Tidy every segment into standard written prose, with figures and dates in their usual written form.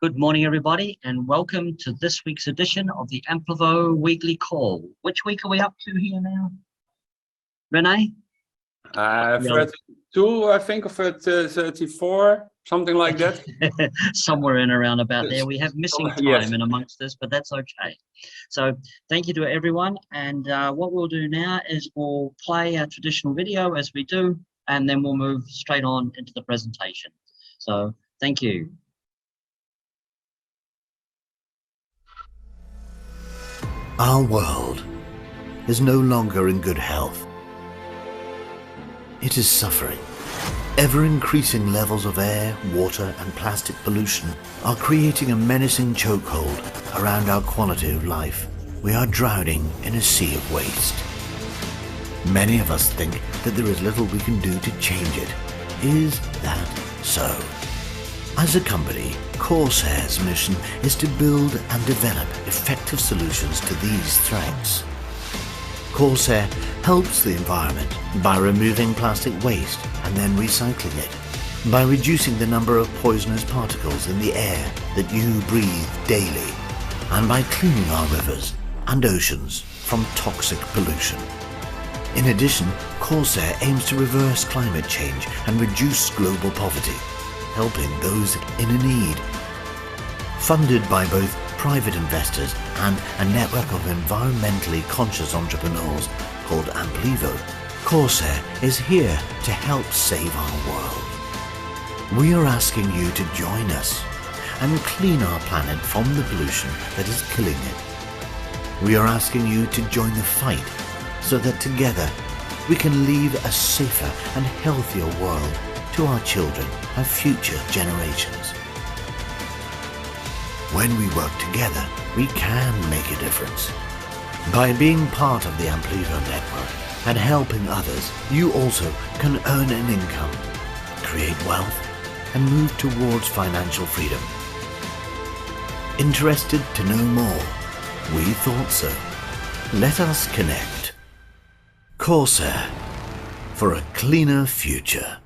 Good morning, everybody, and welcome to this week's edition of the Amplivo Weekly Call. Which week are we up to here now, Renee? 32, I think, or 34, something like that. Somewhere in around about there. We have missing time Yes. in amongst this, but that's okay. So thank you to everyone. And what we'll do now is we'll play a traditional video as we do, and then we'll move straight on into the presentation. So thank you. Our world is no longer in good health. It is suffering. Ever-increasing levels of air, water, and plastic pollution are creating a menacing chokehold around our quality of life. We are drowning in a sea of waste. Many of us think that there is little we can do to change it. Is that so? As a company, Corsair's mission is to build and develop effective solutions to these threats. Corsair helps the environment by removing plastic waste and then recycling it, by reducing the number of poisonous particles in the air that you breathe daily, and by cleaning our rivers and oceans from toxic pollution. In addition, Corsair aims to reverse climate change and reduce global poverty, helping those in need. Funded by both private investors and a network of environmentally conscious entrepreneurs called Amplivo, Corsair is here to help save our world. We are asking you to join us and clean our planet from the pollution that is killing it. We are asking you to join the fight so that together we can leave a safer and healthier world to our children and future generations. When we work together, we can make a difference. By being part of the Amplivo network and helping others, you also can earn an income, create wealth, and move towards financial freedom. Interested to know more? We thought so. Let us connect. Corsair, for a cleaner future.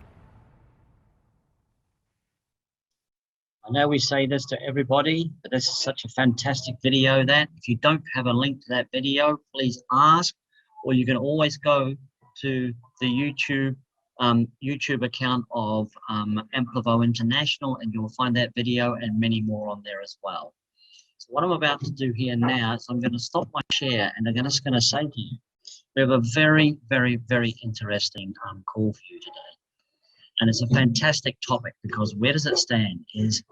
I know we say this to everybody, but this is such a fantastic video that if you don't have a link to that video, please ask, or you can always go to the YouTube account of Amplivo International, and you'll find that video and many more on there as well. So what I'm about to do here now is I'm going to stop my share, and I'm just going to say to you, we have a very, very, very interesting call for you today. And it's a fantastic topic because where does it stand is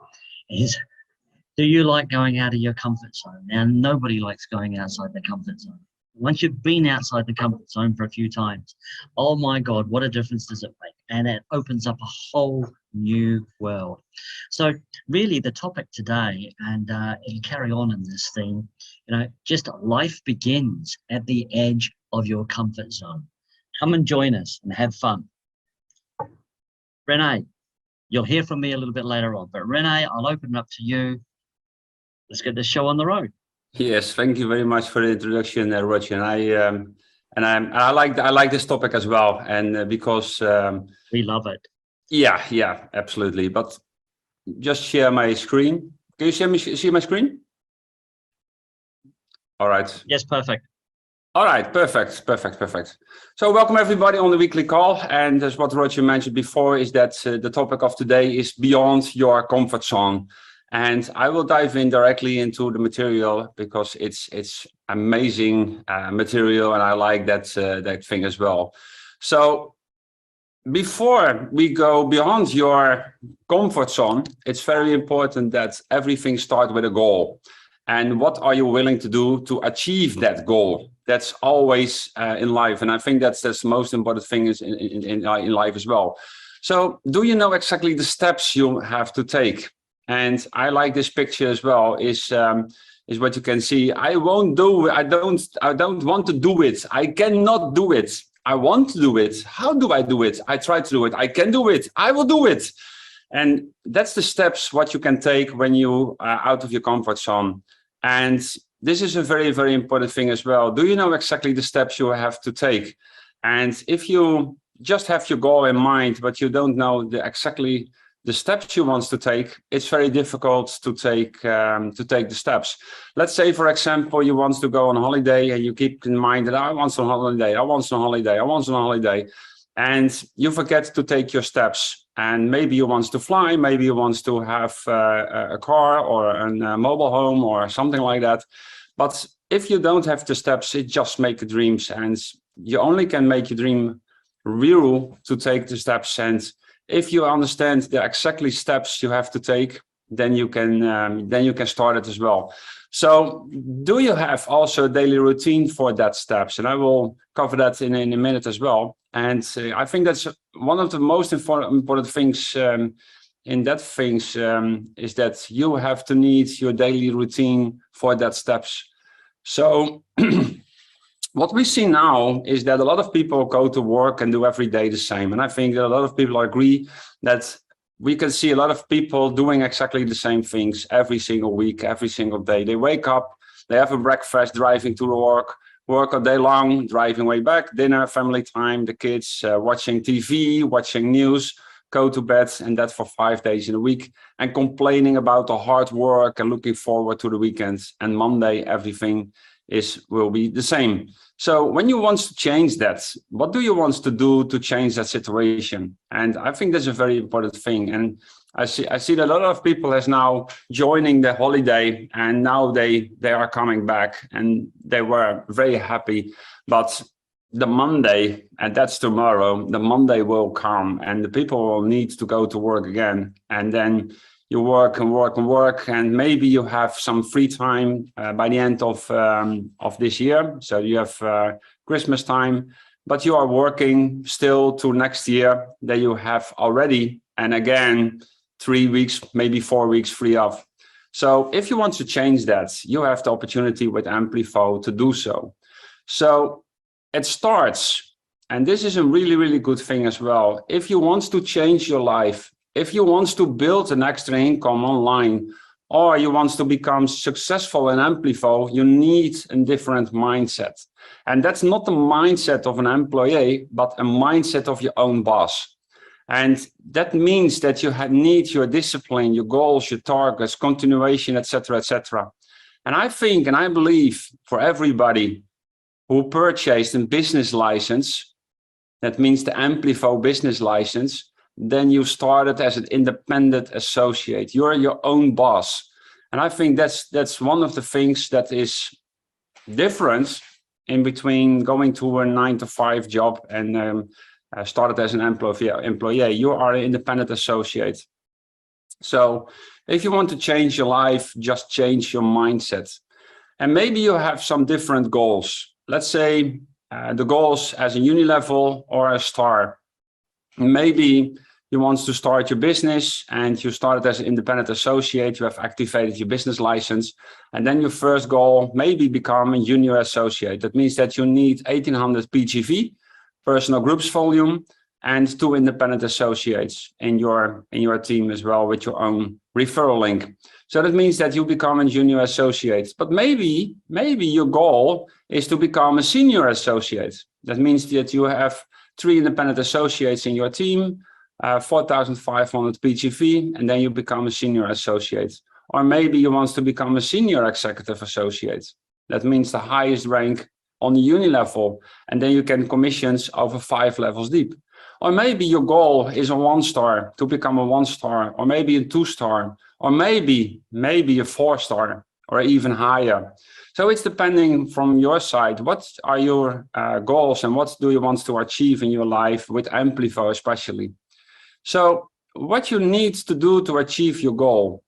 do you like going out of your comfort zone? Now, nobody likes going outside the comfort zone. Once you've been outside the comfort zone for a few times, oh my God, what a difference does it make? And it opens up a whole new world. So really the topic today, and it'll carry on in this theme, just life begins at the edge of your comfort zone. Come and join us and have fun. Renee, you'll hear from me a little bit later on, but Renee, I'll open it up to you. Let's get this show on the road. Yes, thank you very much for the introduction, Roger. And I like this topic as well, and because we love it. Yeah, absolutely. But just share my screen. Can you see my screen? All right. Yes, perfect. All right, perfect. So welcome everybody on the weekly call. And as what Roger mentioned before, is that the topic of today is beyond your comfort zone. And I will dive in directly into the material because it's amazing material, and I like that thing as well. So before we go beyond your comfort zone, it's very important that everything starts with a goal. And what are you willing to do to achieve that goal? That's always in life. And I think that's the most important thing is in life as well. So do you know exactly the steps you have to take? And I like this picture as well, is what you can see. I won't do it. I don't want to do it. I cannot do it. I want to do it. How do I do it? I try to do it. I can do it. I will do it. And that's the steps what you can take when you are out of your comfort zone. And this is a very, very important thing as well. Do you know exactly the steps you have to take? And if you just have your goal in mind, but you don't know exactly the steps you want to take, it's very difficult to take the steps. Let's say, for example, you want to go on holiday and you keep in mind that I want on holiday, I want on holiday, I want on holiday, and you forget to take your steps. And maybe you want to fly, maybe you want to have a car or a mobile home or something like that. But if you don't have the steps, it just makes dreams, and you only can make your dream real to take the steps. And if you understand the exactly steps you have to take, then you can start it as well. So do you have also a daily routine for that steps? And I will cover that in a minute as well. And I think that's one of the most important things in that things is that you have to need your daily routine for that steps. So what we see now is that a lot of people go to work and do every day the same. And I think that a lot of people agree that we can see a lot of people doing exactly the same things every single week, every single day. They wake up, they have a breakfast, driving to work all day long, driving way back, dinner, family time, the kids, watching TV, watching news, go to bed, and that for 5 days in a week, and complaining about the hard work and looking forward to the weekends. And Monday, everything will be the same. So when you want to change that, what do you want to do to change that situation? And I think that's a very important thing. And I see that a lot of people is now joining the holiday, and now they are coming back, and they were very happy. But the Monday, and that's tomorrow, the Monday will come, and the people will need to go to work again. And then you work and work and work, and maybe you have some free time by the end of this year. So you have Christmas time, but you are working still to next year that you have already, and again, 3 weeks, maybe 4 weeks free off. So if you want to change that, you have the opportunity with Amplivo to do so. So it starts, and this is a really, really good thing as well. If you want to change your life, if you want to build an extra income online, or you want to become successful in Amplivo, you need a different mindset. And that's not the mindset of an employee, but a mindset of your own boss. And that means that you need your discipline, your goals, your targets, continuation, etc., etc. And I think, and I believe for everybody who purchased a business license, that means the Amplivo business license, then you started as an independent associate. You're your own boss. And I think that's one of the things that is different in between going to a 9-to-5 job and started as an employee. You are an independent associate. So if you want to change your life, just change your mindset. And maybe you have some different goals. Let's say the goals as a uni-level or a star. Maybe you want to start your business and you started as an independent associate, you have activated your business license, and then your first goal maybe become a junior associate. That means that you need 1800 PGV, personal groups volume, and 2 independent associates in your team as well with your own referral link. So that means that you become a junior associate, but maybe your goal is to become a senior associate. That means that you have 3 independent associates in your team, 4,500 PGV, and then you become a senior associate. Or maybe you want to become a senior executive associate. That means the highest rank on the uni level, and then you can commissions over 5 levels deep. Or maybe your goal is a 1-star, to become a 1-star, or maybe a 2-star, or maybe a 4-star, or even higher. So it's depending from your side. What are your goals, and what do you want to achieve in your life with Amplivo especially? So what you need to do to achieve your goal,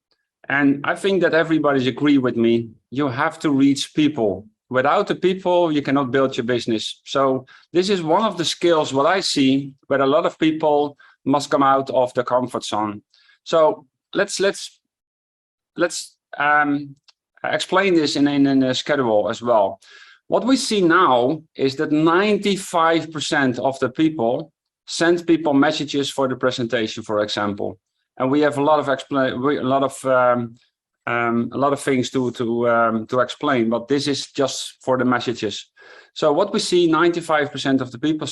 and I think that everybody's agree with me, you have to reach people. Without the people, you cannot build your business. So this is one of the skills what I see where a lot of people must come out of the comfort zone. So let's explain this in a schedule as well. What we see now is that 95% of the people send people messages for the presentation, for example, and we have a lot of things to explain, but this is just for the messages. So what we see, 95% of the people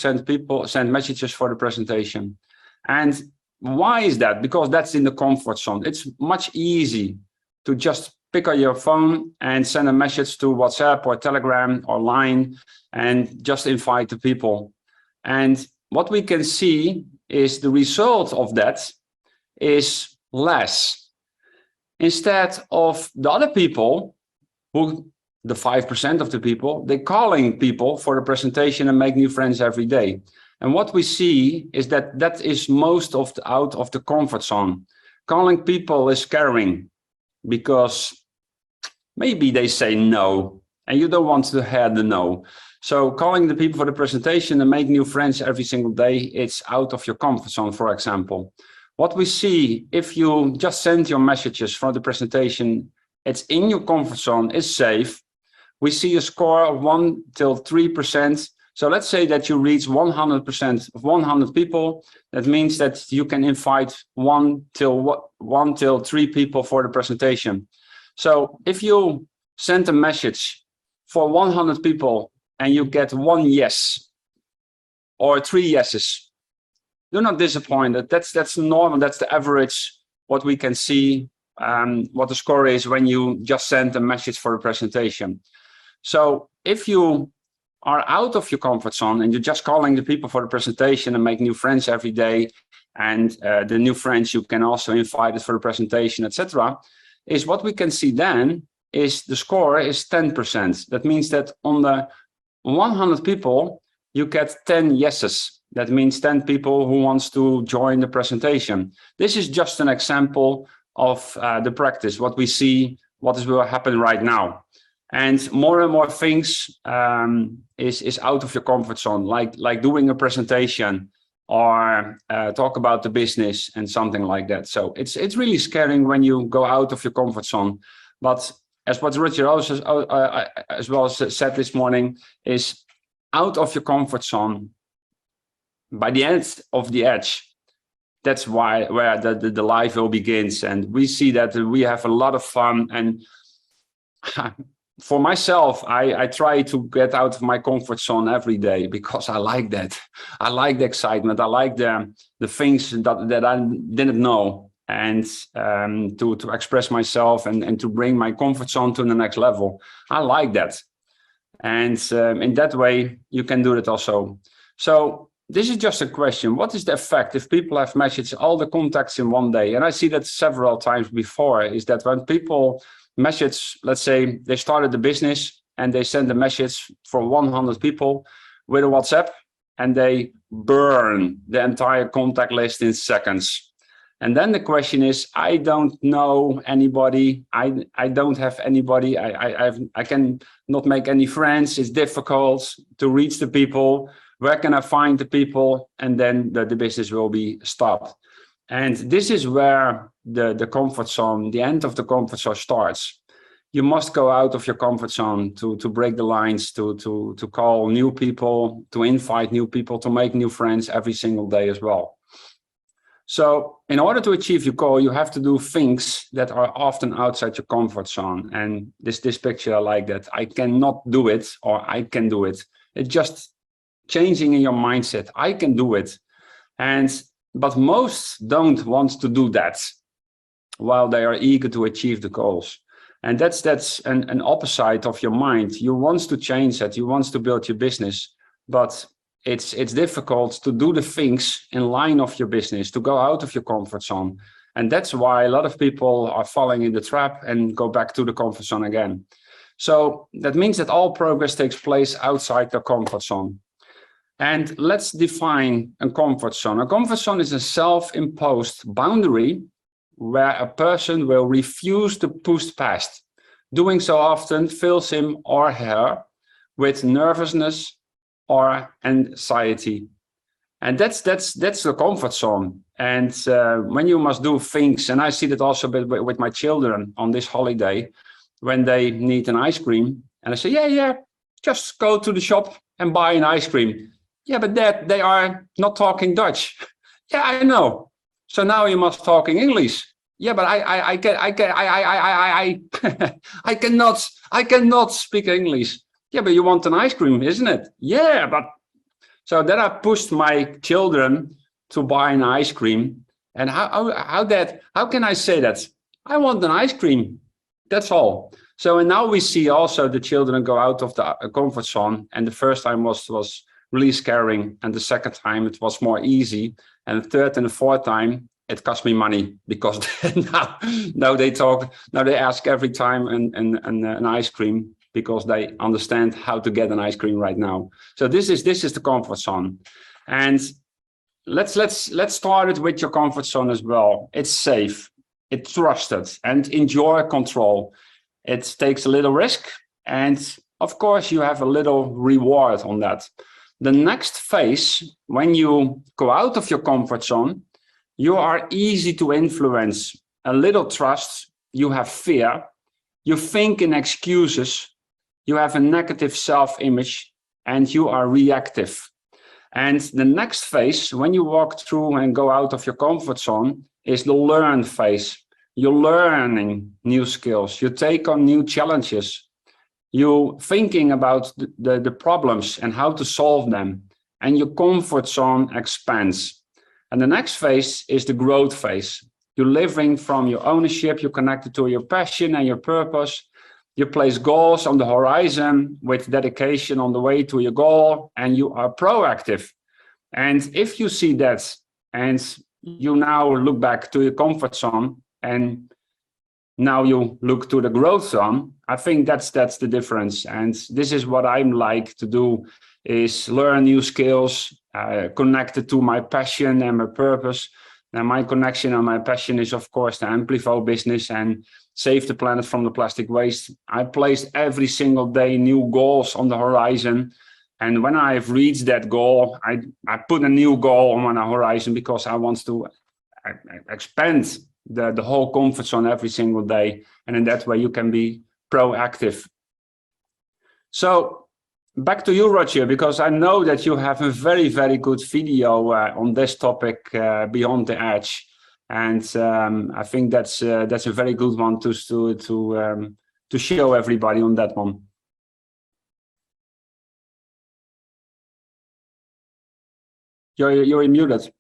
send messages for the presentation, and Why is that? Because that's in the comfort zone. It's much easy to just pick up your phone and send a message to WhatsApp or Telegram or Line and just invite the people. And what we can see is the result of that is less. Instead of the other people, who the 5% of the people, they're calling people for a presentation and make new friends every day. And what we see is that that is most of the out of the comfort zone. Calling people is scaring because maybe they say no and you don't want to hear the no. So calling the people for the presentation and make new friends every single day, it's out of your comfort zone, for example. What we see, if you just send your messages for the presentation, it's in your comfort zone, it's safe. We see a score of 1 till 3%. So let's say that you reach 100% of 100 people. That means that you can invite 1 till 3 people for the presentation. So if you send a message for 100 people and you get 1 yes or 3 yeses, do not disappointed. That's normal. That's the average. What we can see, what the score is when you just send a message for a presentation. So if you are out of your comfort zone and you're just calling the people for the presentation and make new friends every day, and the new friends you can also invite for the presentation, etc., is what we can see then is the score is 10%. That means that on the 100 people, you get 10 yeses. That means 10 people who wants to join the presentation. This is just an example of the practice, what we see, what will happen right now. And more things is out of your comfort zone, like doing a presentation or talk about the business and something like that. So it's really scaring when you go out of your comfort zone. But as what Richard also as well said this morning, is out of your comfort zone. By the end of the edge, that's where the life will begins. And we see that we have a lot of fun. And for myself, I try to get out of my comfort zone every day because I like that. I like the excitement. I like the things that I didn't know, and to express myself and to bring my comfort zone to the next level. I like that. And in that way, you can do it also. So this is just a question. What is the effect if people have messaged all the contacts in one day? And I see that several times before, is that when people message, let's say they started the business and they send a message for 100 people with a WhatsApp, and they burn the entire contact list in seconds. And then the question is, I don't know anybody. I don't have anybody. I can not make any friends. It's difficult to reach the people. Where can I find the people? And then the business will be stopped. And this is where the comfort zone, the end of the comfort zone starts. You must go out of your comfort zone to break the lines, to call new people, to invite new people, to make new friends every single day as well. So in order to achieve your goal, you have to do things that are often outside your comfort zone. And this picture, I like that. I cannot do it, or I can do it. It's just changing in your mindset. I can do it. But most don't want to do that while they are eager to achieve the goals. And that's an opposite of your mind. You want to change that. You want to build your business, but it's difficult to do the things in line of your business, to go out of your comfort zone. And that's why a lot of people are falling in the trap and go back to the comfort zone again. So that means that all progress takes place outside the comfort zone. And let's define a comfort zone. A comfort zone is a self-imposed boundary where a person will refuse to push past. Doing so often fills him or her with nervousness or anxiety. And that's the comfort zone. And when you must do things, and I see that also with my children on this holiday, when they need an ice cream, and I say, yeah, just go to the shop and buy an ice cream. Yeah, but Dad, they are not talking Dutch. Yeah, I know. So now you must talk in English. Yeah, but I cannot speak English. Yeah, but you want an ice cream, isn't it? Yeah, but so then I pushed my children to buy an ice cream, And how can I say that? I want an ice cream. That's all. So, and now we see also the children go out of the comfort zone. And the first time was really scary. And the second time it was more easy. And the third and the fourth time, it cost me money, because now they ask every time an ice cream, because they understand how to get an ice cream right now. So this is the comfort zone. And let's start it with your comfort zone as well. It's safe, it's trusted, and in your control. It takes a little risk, and of course you have a little reward on that. The next phase, when you go out of your comfort zone, you are easy to influence. A little trust, you have fear, you think in excuses, you have a negative self-image, and you are reactive. And the next phase, when you walk through and go out of your comfort zone, is the learn phase. You're learning new skills, you take on new challenges, you're thinking about the problems and how to solve them, and your comfort zone expands. And the next phase is the growth phase. You're living from your ownership, you're connected to your passion and your purpose. You place goals on the horizon with dedication on the way to your goal, and you are proactive. And if you see that, and you now look back to your comfort zone, and now you look to the growth zone, I think that's the difference. And this is what I'm like to do, is learn new skills, connected to my passion and my purpose. And my connection and my passion is, of course, the Amplivo business and save the planet from the plastic waste. I place every single day new goals on the horizon. And when I've reached that goal, I put a new goal on the horizon, because I want to expand the whole comfort zone every single day. And in that way, you can be proactive. So back to you, Roger, because I know that you have a very, very good video on this topic, Beyond the Edge. And I think that's a very good one to show everybody on that one. You're muted.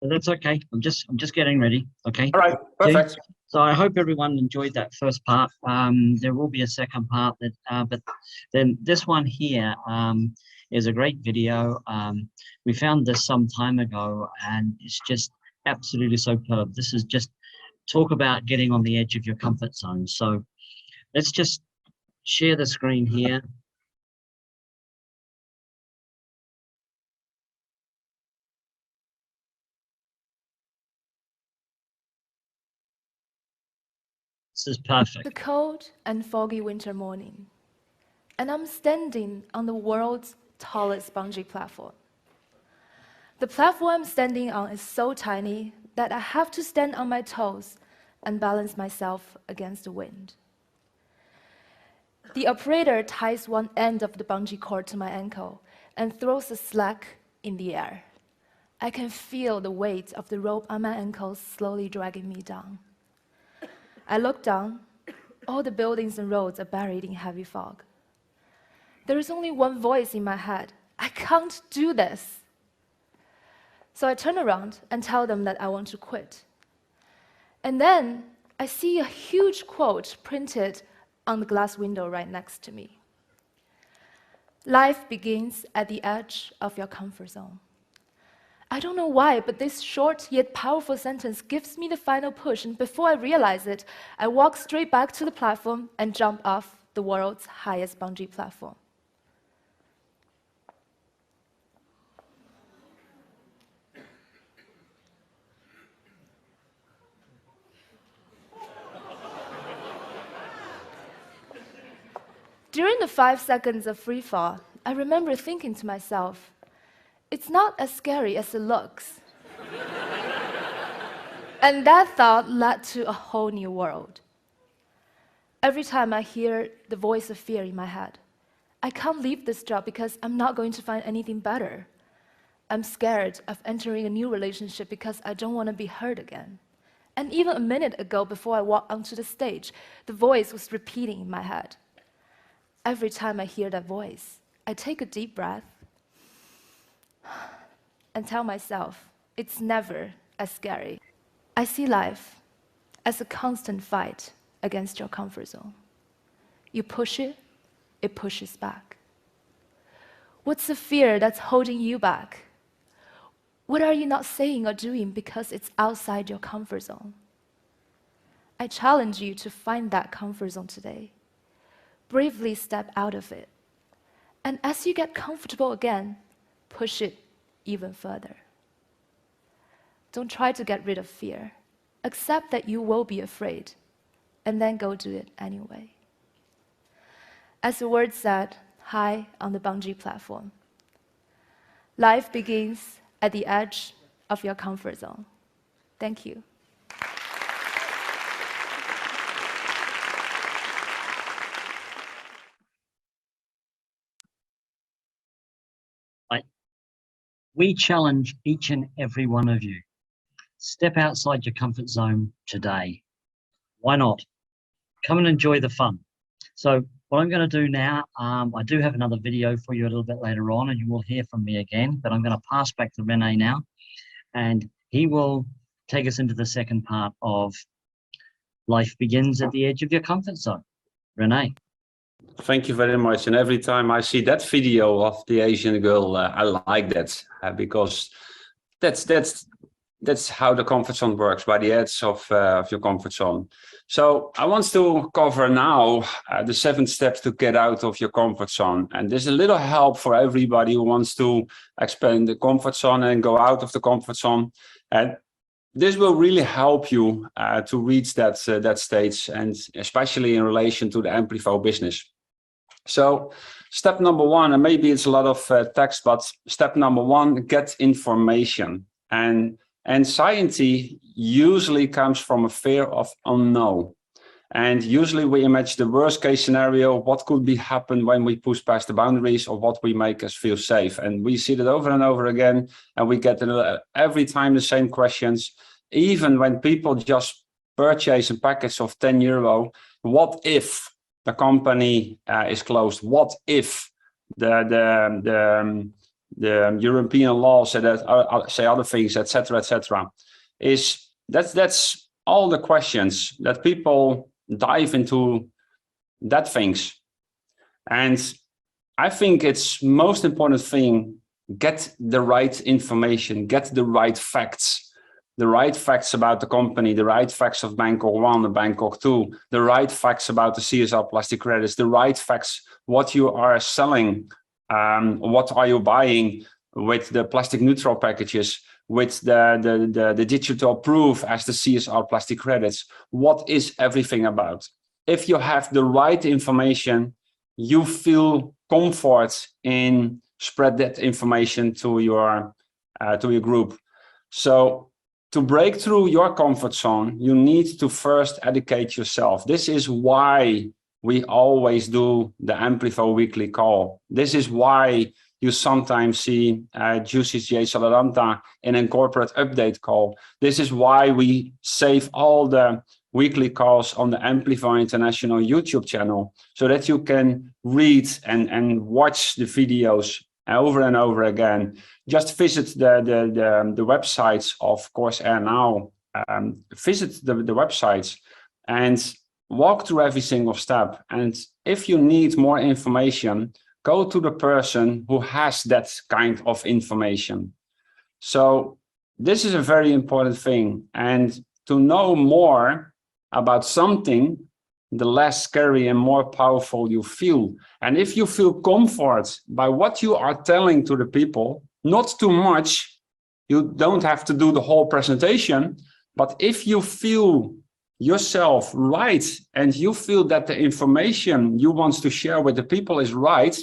That's okay. I'm just getting ready. Okay. All right. Perfect. So I hope everyone enjoyed that first part. There will be a second part, but then this one here is a great video. We found this some time ago, and it's just absolutely superb. This is just talk about getting on the edge of your comfort zone. So let's just share the screen here. This is perfect. The cold and foggy winter morning, and I'm standing on the world's tallest bungee platform. The platform I'm standing on is so tiny that I have to stand on my toes and balance myself against the wind. The operator ties one end of the bungee cord to my ankle and throws the slack in the air. I can feel the weight of the rope on my ankles slowly dragging me down. I look down. All the buildings and roads are buried in heavy fog. There is only one voice in my head. I can't do this. So I turn around and tell them that I want to quit. And then I see a huge quote printed on the glass window right next to me. Life begins at the edge of your comfort zone. I don't know why, but this short yet powerful sentence gives me the final push, and before I realize it, I walk straight back to the platform and jump off the world's highest bungee platform. During the 5 seconds of free fall, I remember thinking to myself, it's not as scary as it looks. And that thought led to a whole new world. Every time I hear the voice of fear in my head, I can't leave this job because I'm not going to find anything better. I'm scared of entering a new relationship because I don't want to be hurt again. And even a minute ago, before I walked onto the stage, the voice was repeating in my head. Every time I hear that voice, I take a deep breath and tell myself it's never as scary. I see life as a constant fight against your comfort zone. You push it, it pushes back. What's the fear that's holding you back? What are you not saying or doing because it's outside your comfort zone? I challenge you to find that comfort zone today. Bravely step out of it. And as you get comfortable again, push it even further. Don't try to get rid of fear. Accept that you will be afraid, and then go do it anyway. As the word said, high on the bungee platform, life begins at the edge of your comfort zone. Thank you. We challenge each and every one of you. Step outside your comfort zone today. Why not? Come and enjoy the fun. So what I'm going to do now, I do have another video for you a little bit later on, and you will hear from me again, but I'm going to pass back to Rene now, and he will take us into the second part of life begins at the edge of your comfort zone. Rene. Thank you very much. And every time I see that video of the Asian girl, I like that because that's how the comfort zone works, by the edge of your comfort zone. So I want to cover now the 7 steps to get out of your comfort zone. And there's a little help for everybody who wants to expand the comfort zone and go out of the comfort zone. And this will really help you to reach that stage, and especially in relation to the Amplivo business. So step number 1, and maybe it's a lot of text, but step number 1, get information. And anxiety usually comes from a fear of unknown. And usually we imagine the worst case scenario, what could be happen when we push past the boundaries, or what we make us feel safe. And we see that over and over again, and we get every time the same questions. Even when people just purchase a package of €10, what if the company is closed? What if the European law say that, say other things, etc., etc. That's all the questions that people dive into, that things. And I think it's most important thing, get the right information, get the right facts. The right facts about the company, the right facts of Bangkok 1 and Bangkok 2, the right facts about the CSR plastic credits, the right facts, what you are selling, what are you buying with the plastic neutral packages, with the digital proof as the CSR plastic credits. What is everything about? If you have the right information, you feel comfort in spread that information to your group. So to break through your comfort zone, you need to first educate yourself. This is why we always do the Amplivo Weekly Call. This is why you sometimes see Juicy J. Salaranta in a corporate update call. This is why we save all the weekly calls on the Amplivo International YouTube channel, so that you can read and watch the videos over and over again. Just visit the websites of Corsair now. Visit the websites and walk through every single step. And if you need more information, go to the person who has that kind of information. So this is a very important thing. And to know more about something, the less scary and more powerful you feel. And if you feel comfort by what you are telling to the people, not too much, you don't have to do the whole presentation, but if you feel yourself right, and you feel that the information you want to share with the people is right,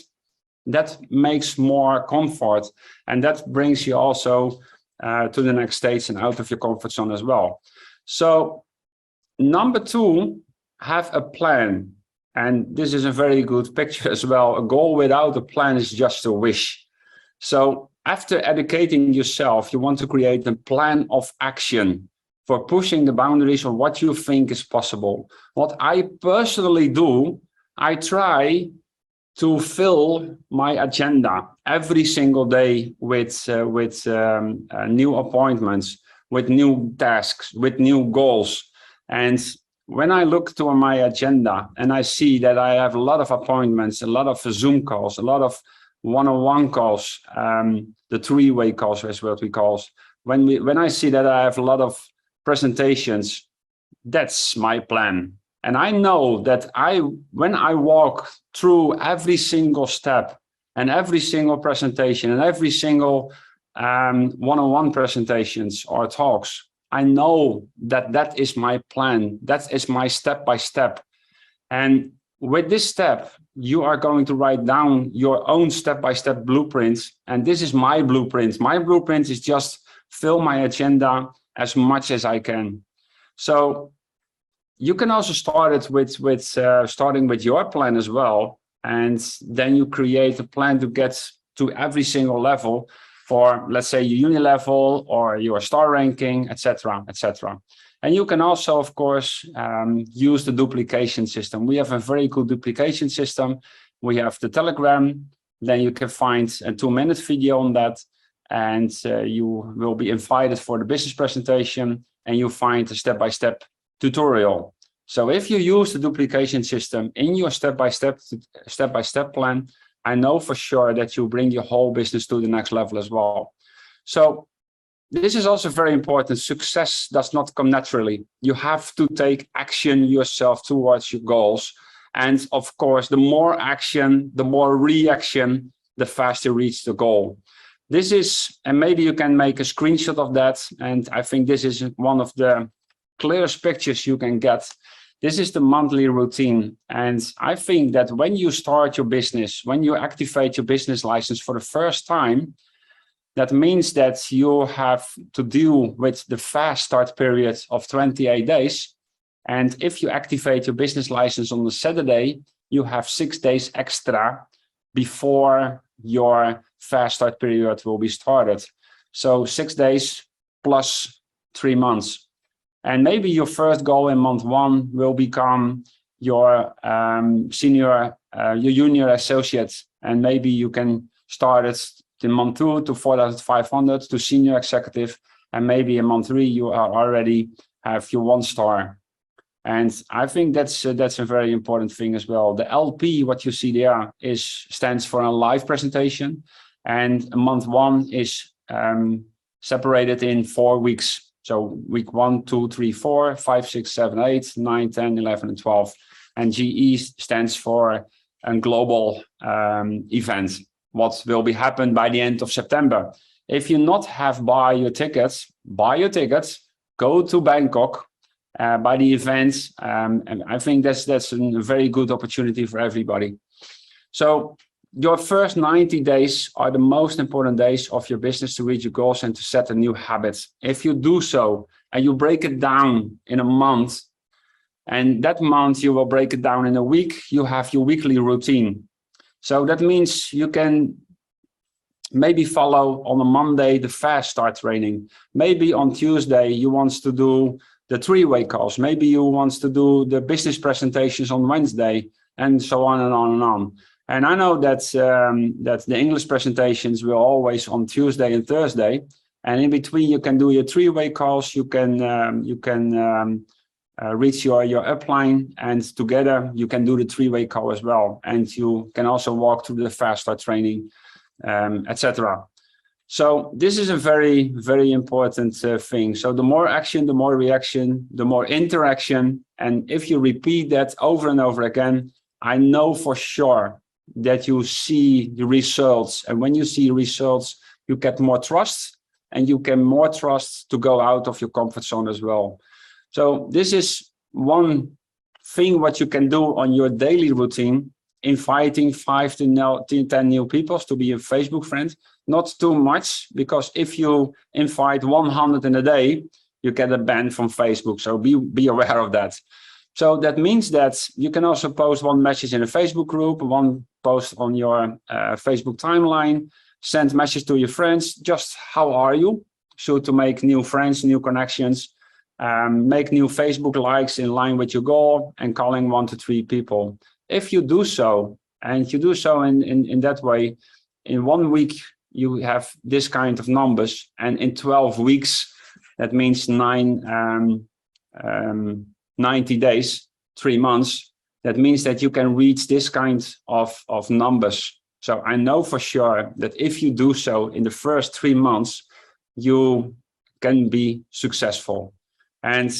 that makes more comfort, and that brings you also to the next stage and out of your comfort zone as well. So number 2, have a plan. And this is a very good picture as well. A goal without a plan is just a wish. So after educating yourself, you want to create a plan of action for pushing the boundaries of what you think is possible. What I personally do, I try to fill my agenda every single day with new appointments, with new tasks, with new goals. And when I look to my agenda and I see that I have a lot of appointments, a lot of Zoom calls, a lot of one-on-one calls, the three-way calls is what we call. When I see that I have a lot of presentations, that's my plan. And I know that when I walk through every single step and every single presentation and every single one-on-one presentations or talks, I know that that is my plan. That is my step-by-step. And with this step, you are going to write down your own step-by-step blueprints. And this is my blueprint. My blueprint is just fill my agenda as much as I can. So you can also start it with starting with your plan as well. And then you create a plan to get to every single level for, let's say, your uni level or your star ranking, etc., etc. And you can also, of course, use the duplication system. We have a very good duplication system. We have the Telegram. Then you can find a 2-minute video on that. And you will be invited for the business presentation. And you find a step-by-step tutorial. So if you use the duplication system in your step-by-step plan, I know for sure that you bring your whole business to the next level as well. So this is also very important. Success does not come naturally. You have to take action yourself towards your goals. And of course, the more action, the more reaction, the faster you reach the goal. This is, and maybe you can make a screenshot of that. And I think this is one of the clearest pictures you can get. This is the monthly routine. And I think that when you start your business, when you activate your business license for the first time, that means that you have to deal with the fast start period of 28 days. And if you activate your business license on a Saturday, you have 6 days extra before your fast start period will be started. So 6 days plus 3 months. And maybe your first goal in month 1 will become your your junior associate. And maybe you can start it in month 2 to 4,500 to senior executive. And maybe in month 3, you are already have your 1 star. And I think that's a very important thing as well. The LP, what you see there, stands for a live presentation. And month 1 is separated in 4 weeks. So week 1, 2, 3, 4, 5, 6, 7, 8, 9, 10, 11, and 12. And GE stands for a global event, what will be happen by the end of September. If you not have buy your tickets, go to Bangkok, by the events. And I think that's a very good opportunity for everybody. So your first 90 days are the most important days of your business to reach your goals and to set a new habit. If you do so and you break it down in a month, and that month you will break it down in a week, you have your weekly routine. So that means you can maybe follow on a Monday the fast start training. Maybe on Tuesday you want to do the 3-way calls. Maybe you want to do the business presentations on Wednesday, and so on and on and on. And I know that that the English presentations will always on Tuesday and Thursday, and in between you can do your 3-way calls. You can reach your upline, and together you can do the 3-way call as well. And you can also walk through the fast start training, etc. So this is a very, very important thing. So the more action, the more reaction, the more interaction. And if you repeat that over and over again, I know for sure that you see the results. And when you see results, you get more trust, and you get more trust to go out of your comfort zone as well. So this is one thing what you can do on your daily routine, inviting 5 to 10 new people to be a Facebook friend. Not too much, because if you invite 100 in a day, you get a ban from Facebook. So be aware of that. So that means that you can also post one message in a Facebook group, one post on your Facebook timeline, send message to your friends, just how are you? So to make new friends, new connections, make new Facebook likes in line with your goal, and calling 1 to 3 people. If you do so, And you do so in that way. In 1 week, you have this kind of numbers. And in 12 weeks, that means 90 days, 3 months. That means that you can reach this kind of numbers. So I know for sure that if you do so in the first 3 months, you can be successful. And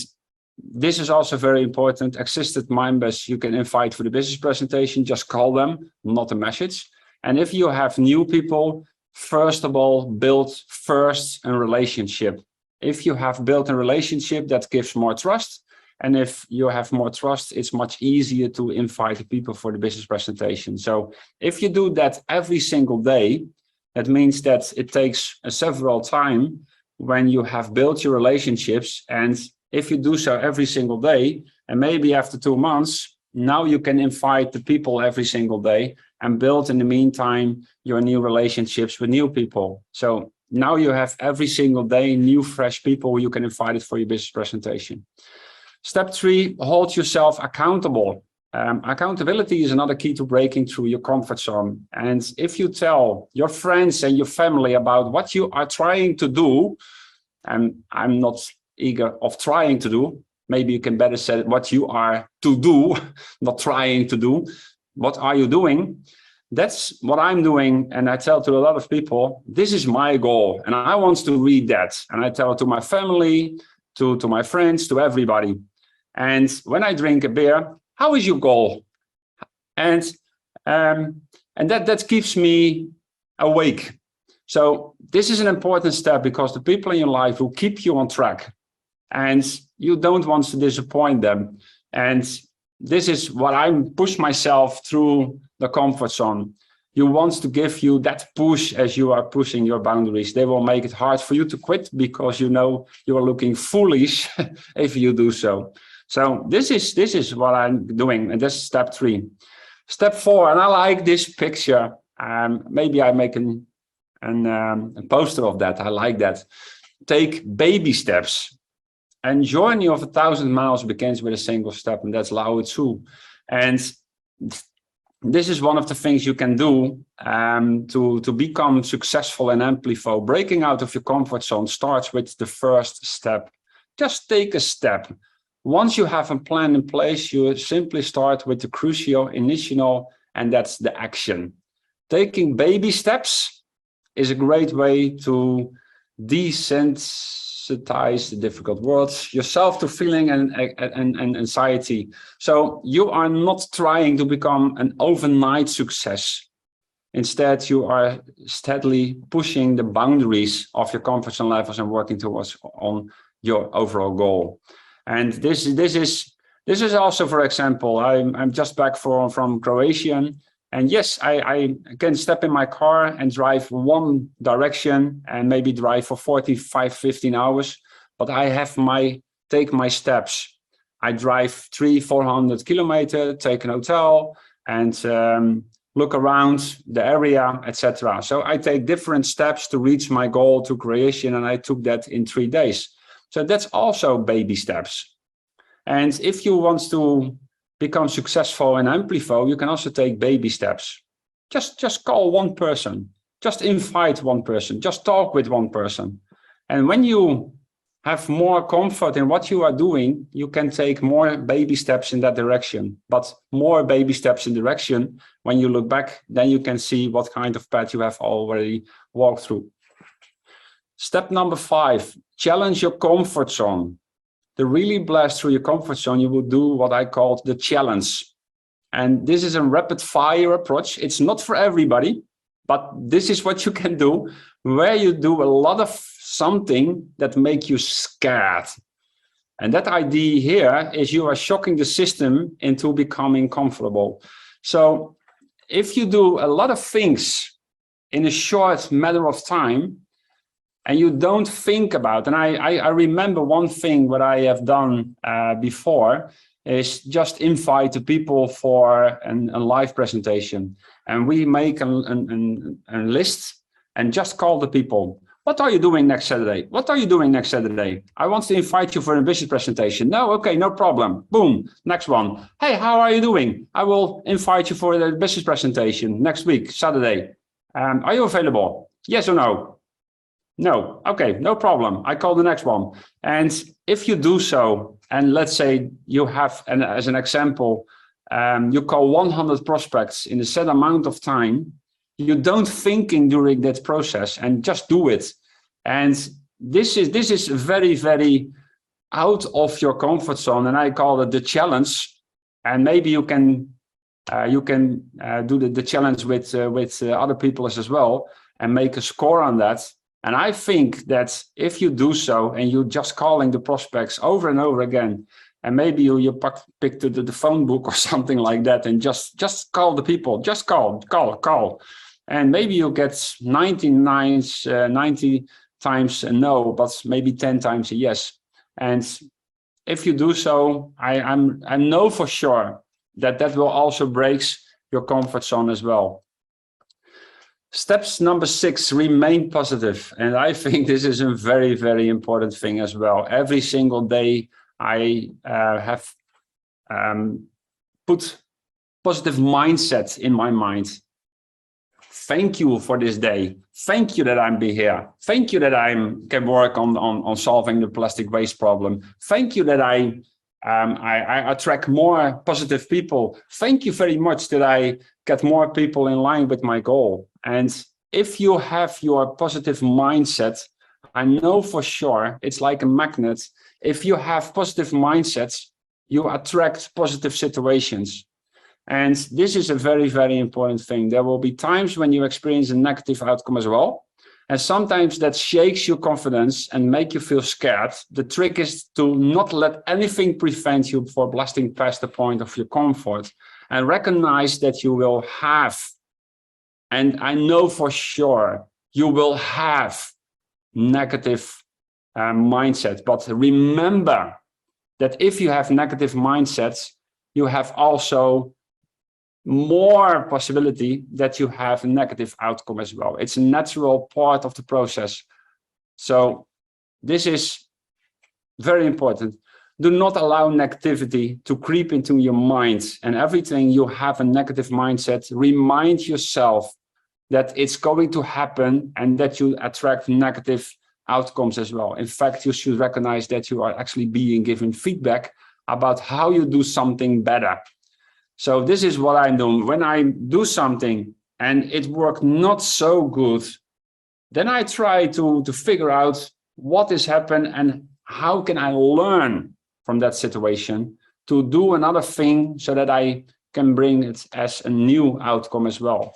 this is also very important. Existing members, you can invite for the business presentation, just call them, not a message. And if you have new people, first of all, build first a relationship. If you have built a relationship, that gives more trust. And if you have more trust, it's much easier to invite the people for the business presentation. So if you do that every single day, that means that it takes several time when you have built your relationships. And if you do so every single day, and maybe after 2 months, now you can invite the people every single day and build in the meantime your new relationships with new people. So now you have every single day new fresh people you can invite it for your business presentation. Step 3, hold yourself accountable. Accountability is another key to breaking through your comfort zone. And if you tell your friends and your family about what you are trying to do, and I'm not eager of trying to do, maybe you can better say what you are to do, not trying to do. What are you doing? That's what I'm doing. And I tell to a lot of people, this is my goal. And I want to read that. And I tell it to my family, to my friends, to everybody. And when I drink a beer, how is your goal? And that keeps me awake. So this is an important step because the people in your life will keep you on track. And you don't want to disappoint them. And this is what I push myself through the comfort zone. You want to give you that push as you are pushing your boundaries. They will make it hard for you to quit because you know you are looking foolish if you do so. So this is what I'm doing, and this is step 3. Step 4, and I like this picture. Maybe I make a poster of that. I like that. Take baby steps. And journey of 1,000 miles begins with a single step, and that's Lao Tzu. And this is one of the things you can do to become successful in Amplivo. Breaking out of your comfort zone starts with the first step. Just take a step. Once you have a plan in place, you simply start with the crucial initial, and that's the action. Taking baby steps is a great way to desensitize the difficult words, yourself to feeling and anxiety. So you are not trying to become an overnight success. Instead, you are steadily pushing the boundaries of your comfort zone levels and working towards on your overall goal. And this is also, for example, I'm just back from Croatia. And yes, I can step in my car and drive one direction and maybe drive for 45, 15 hours. But I have take my steps. I drive 300-400 kilometers, take an hotel and look around the area, etc. So I take different steps to reach my goal to Croatia, and I took that in 3 days. So that's also baby steps. And if you want to become successful in Amplivo, you can also take baby steps. Just call one person, just invite one person, just talk with one person. And when you have more comfort in what you are doing, you can take more baby steps in that direction. But more baby steps in direction, when you look back, then you can see what kind of path you have already walked through. Step number 5, challenge your comfort zone. To really blast through your comfort zone, you will do what I call the challenge. And this is a rapid fire approach. It's not for everybody, but this is what you can do, where you do a lot of something that make you scared. And that idea here is you are shocking the system into becoming comfortable. So if you do a lot of things in a short matter of time, and you don't think about, and I remember one thing what I have done before is just invite the people for a live presentation. And we make a list and just call the people. What are you doing next Saturday? What are you doing next Saturday? I want to invite you for a business presentation. No, okay, no problem. Boom, next one. Hey, how are you doing? I will invite you for the business presentation next week, Saturday. Are you available? Yes or no? No, okay, no problem. I call the next one. And if you do so, and let's say you have, and as an example, you call 100 prospects in a set amount of time, you don't thinking during that process and just do it. And this is very, very out of your comfort zone, and I call it the challenge. And maybe you can do the challenge with other people as well and make a score on that. And I think that if you do so and you just calling the prospects over and over again, and maybe you pick the phone book or something like that and just call the people, just call. And maybe you get 90 times a no, but maybe 10 times a yes. And if you do so, I know for sure that will also breaks your comfort zone as well. Steps number 6, remain positive. And I think this is a very, very important thing as well. Every single day I have put positive mindset in my mind. Thank you for this day. Thank you that I'm here. Thank you that I can work on solving the plastic waste problem. Thank you that I attract more positive people. Thank you very much that I get more people in line with my goal. And if you have your positive mindset, I know for sure it's like a magnet. If you have positive mindsets, you attract positive situations. And this is a very, very important thing. There will be times when you experience a negative outcome as well. And sometimes that shakes your confidence and make you feel scared. The trick is to not let anything prevent you from blasting past the point of your comfort, and recognize that you will have, and I know for sure you will have negative mindset. But remember that if you have negative mindsets, you have also more possibility that you have a negative outcome as well. It's a natural part of the process. So this is very important. Do not allow negativity to creep into your mind. And everything you have a negative mindset, remind yourself that it's going to happen and that you attract negative outcomes as well. In fact, you should recognize that you are actually being given feedback about how you do something better. So this is what I'm doing. When I do something and it worked not so good, then I try to figure out what has happened and how can I learn from that situation to do another thing so that I can bring it as a new outcome as well.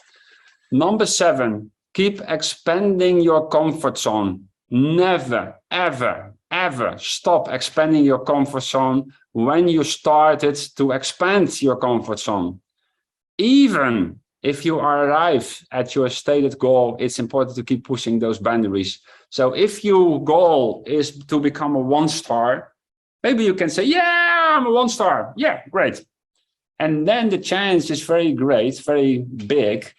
Number 7, keep expanding your comfort zone. Never, ever, ever stop expanding your comfort zone when you started to expand your comfort zone. Even if you arrive at your stated goal, it's important to keep pushing those boundaries. So if your goal is to become a 1-star, maybe you can say, yeah, I'm a 1-star. Yeah, great. And then the chance is very great, very big,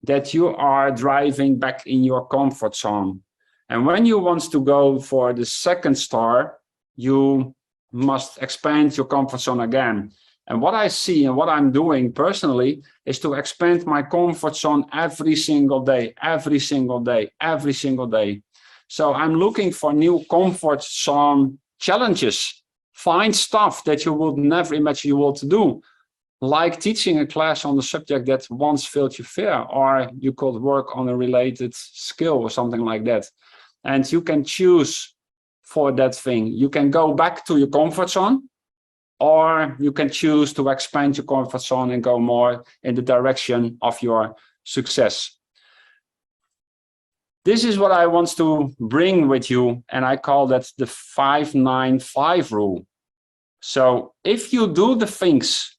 that you are driving back in your comfort zone. And when you want to go for the 2nd star, you must expand your comfort zone again. And what I see and what I'm doing personally is to expand my comfort zone every single day, every single day, every single day. So I'm looking for new comfort zone challenges. Find stuff that you would never imagine you want to do, like teaching a class on the subject that once filled your fear, or you could work on a related skill or something like that. And you can choose for that thing. You can go back to your comfort zone, or you can choose to expand your comfort zone and go more in the direction of your success. This is what I want to bring with you, and I call that the 5-9-5 rule. So if you do the things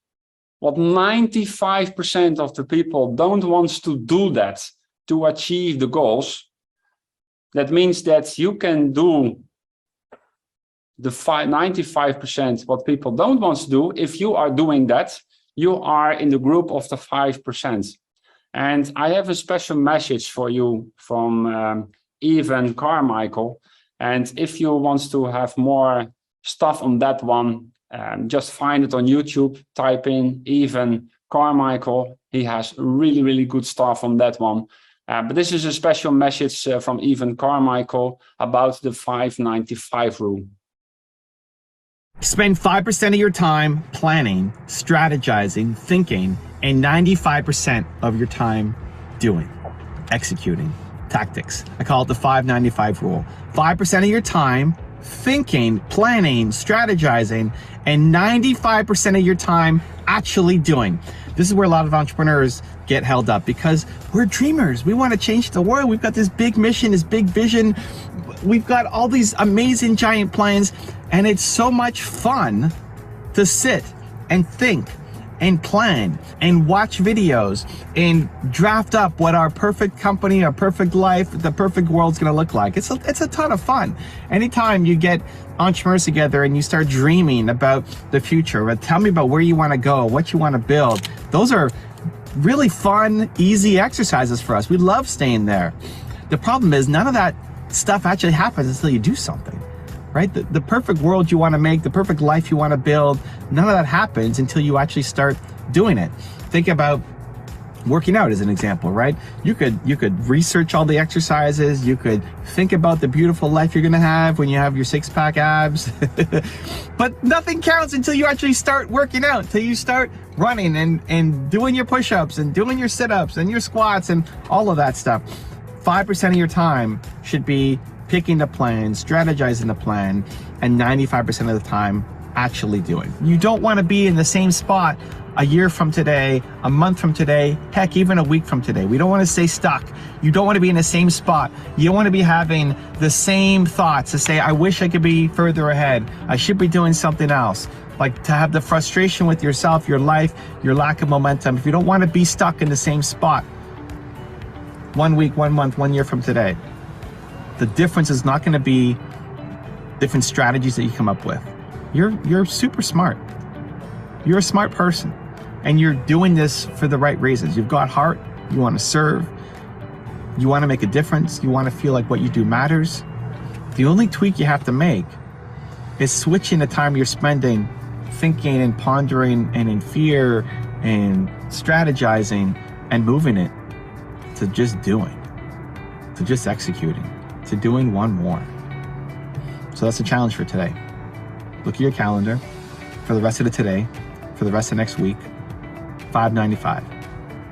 what 95% of the people don't want to do that to achieve the goals, that means that you can do the 95% what people don't want to do. If you are doing that, you are in the group of the 5%. And I have a special message for you from Evan Carmichael. And if you want to have more stuff on that one, just find it on YouTube, type in Evan Carmichael. He has really, really good stuff on that one. But this is a special message from Evan Carmichael about the 5-95 rule. Spend 5% of your time planning, strategizing, thinking, and 95% of your time doing, executing, tactics. I call it the 5-95 rule. 5% of your time thinking, planning, strategizing, and 95% of your time actually doing. This is where a lot of entrepreneurs get held up because we're dreamers. We want to change the world. We've got this big mission, this big vision. We've got all these amazing giant plans, and it's so much fun to sit and think and plan and watch videos and draft up what our perfect company, our perfect life, the perfect world's going to look like. It's a ton of fun. Anytime you get entrepreneurs together and you start dreaming about the future, tell me about where you want to go, what you want to build. Those are really fun, easy exercises for us. We love staying there. The problem is none of that stuff actually happens until you do something, right? The perfect world you want to make, the perfect life you want to build, none of that happens until you actually start doing it. Think about working out as an example, right? You could research all the exercises, you could think about the beautiful life you're gonna have when you have your six-pack abs, but nothing counts until you actually start working out, until you start running and doing your push-ups and doing your sit-ups and your squats and all of that stuff. 5% of your time should be picking the plan, strategizing the plan, and 95% of the time actually doing. You don't want to be in the same spot a year from today, a month from today, heck, even a week from today. We don't want to stay stuck. You don't want to be in the same spot. You don't want to be having the same thoughts to say, I wish I could be further ahead. I should be doing something else. Like to have the frustration with yourself, your life, your lack of momentum. If you don't want to be stuck in the same spot 1 week, 1 month, 1 year from today, the difference is not going to be different strategies that you come up with. You're super smart. You're a smart person, and you're doing this for the right reasons. You've got heart. You want to serve. You want to make a difference. You want to feel like what you do matters. The only tweak you have to make is switching the time you're spending thinking and pondering and in fear and strategizing and moving it to just doing, to just executing, to doing one more. So that's the challenge for today. Look at your calendar for the rest of the today, for the rest of next week. 5-95.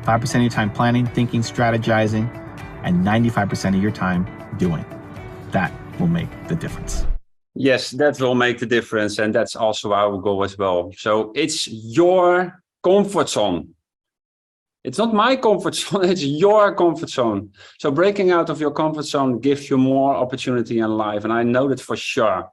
5% of your time planning, thinking, strategizing, and 95% of your time doing. That will make the difference. Yes, that will make the difference. And that's also our goal as well. So it's your comfort zone. It's not my comfort zone, it's your comfort zone. So breaking out of your comfort zone gives you more opportunity in life. And I know that for sure.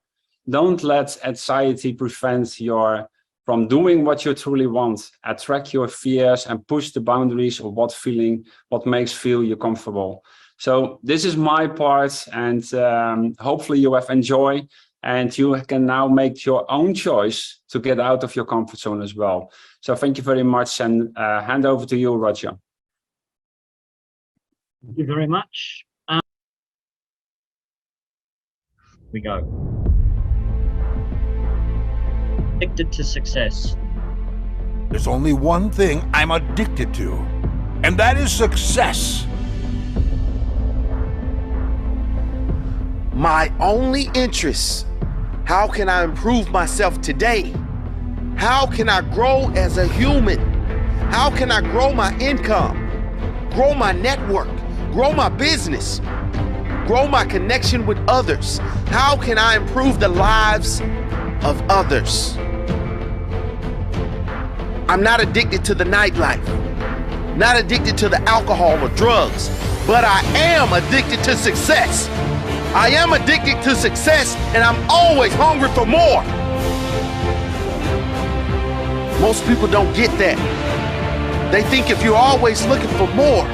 Don't let anxiety prevent you from doing what you truly want. Attract your fears and push the boundaries of what makes feel you comfortable. So this is my part, and hopefully you have enjoyed, and you can now make your own choice to get out of your comfort zone as well. So thank you very much, and hand over to you, Roger. Thank you very much. We go. Addicted to success. There's only one thing I'm addicted to, and that is success. My only interest, how can I improve myself today? How can I grow as a human? How can I grow my income, grow my network, grow my business, grow my connection with others? How can I improve the lives of others? I'm not addicted to the nightlife, not addicted to the alcohol or drugs, but I am addicted to success. I am addicted to success, and I'm always hungry for more. Most people don't get that. They think if you're always looking for more,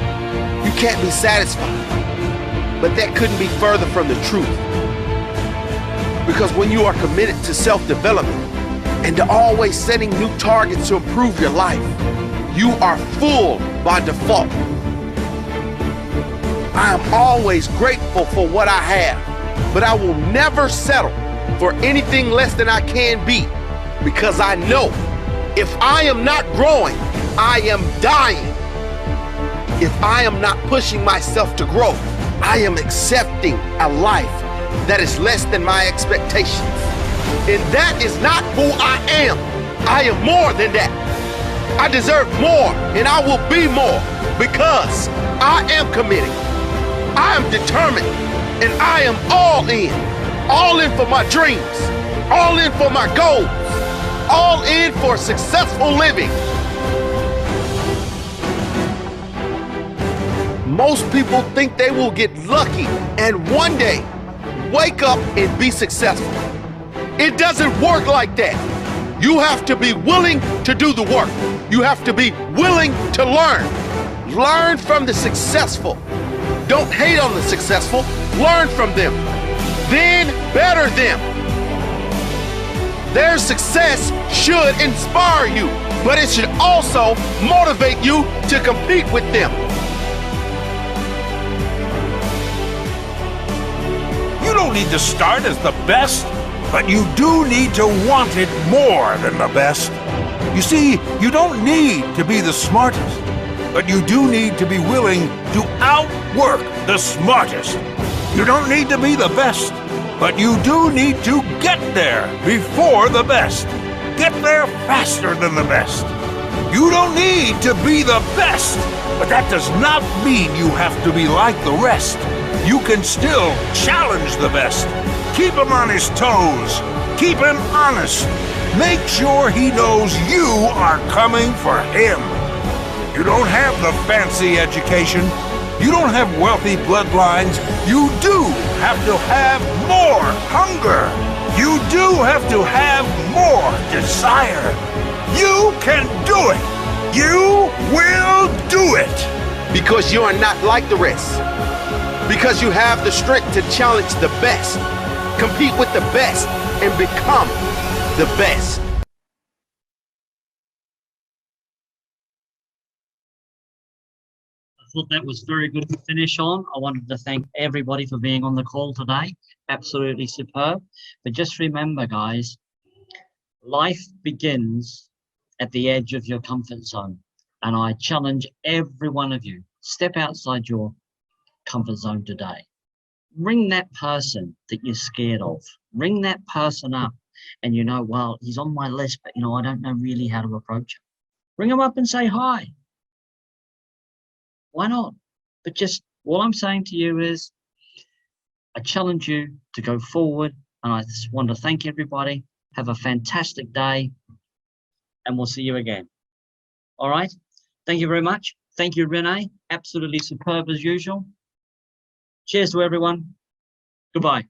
you can't be satisfied. But that couldn't be further from the truth. Because when you are committed to self-development and to always setting new targets to improve your life, you are full by default. I am always grateful for what I have, but I will never settle for anything less than I can be, because I know if I am not growing, I am dying. If I am not pushing myself to grow, I am accepting a life that is less than my expectations. And that is not who I am. I am more than that. I deserve more, and I will be more, because I am committed. I am determined, and I am all in for my dreams, all in for my goals, all in for successful living. Most people think they will get lucky and one day wake up and be successful. It doesn't work like that. You have to be willing to do the work. You have to be willing to learn. Learn from the successful. Don't hate on the successful. Learn from them. Then better them. Their success should inspire you, but it should also motivate you to compete with them. You don't need to start as the best, but you do need to want it more than the best. You see, you don't need to be the smartest, but you do need to be willing to outwork the smartest. You don't need to be the best, but you do need to get there before the best. Get there faster than the best. You don't need to be the best, but that does not mean you have to be like the rest. You can still challenge the best. Keep him on his toes. Keep him honest. Make sure he knows you are coming for him. You don't have the fancy education. You don't have wealthy bloodlines. You do have to have more hunger. You do have to have more desire. You can do it. You will do it. Because you are not like the rest. Because you have the strength to challenge the best, compete with the best, and become the best. I thought that was very good to finish on. I wanted to thank everybody for being on the call today. Absolutely superb. But just remember, guys, life begins at the edge of your comfort zone. And I challenge every one of you, step outside your comfort zone today. Ring that person that you're scared of. Ring that person up, and you know, well, he's on my list, but I don't know really how to approach him. Ring him up and say hi. Why not? But just all I'm saying to you is, I challenge you to go forward, and I just want to thank everybody. Have a fantastic day, and we'll see you again. All right. Thank you very much. Thank you, Renee. Absolutely superb as usual. Cheers to everyone. Goodbye.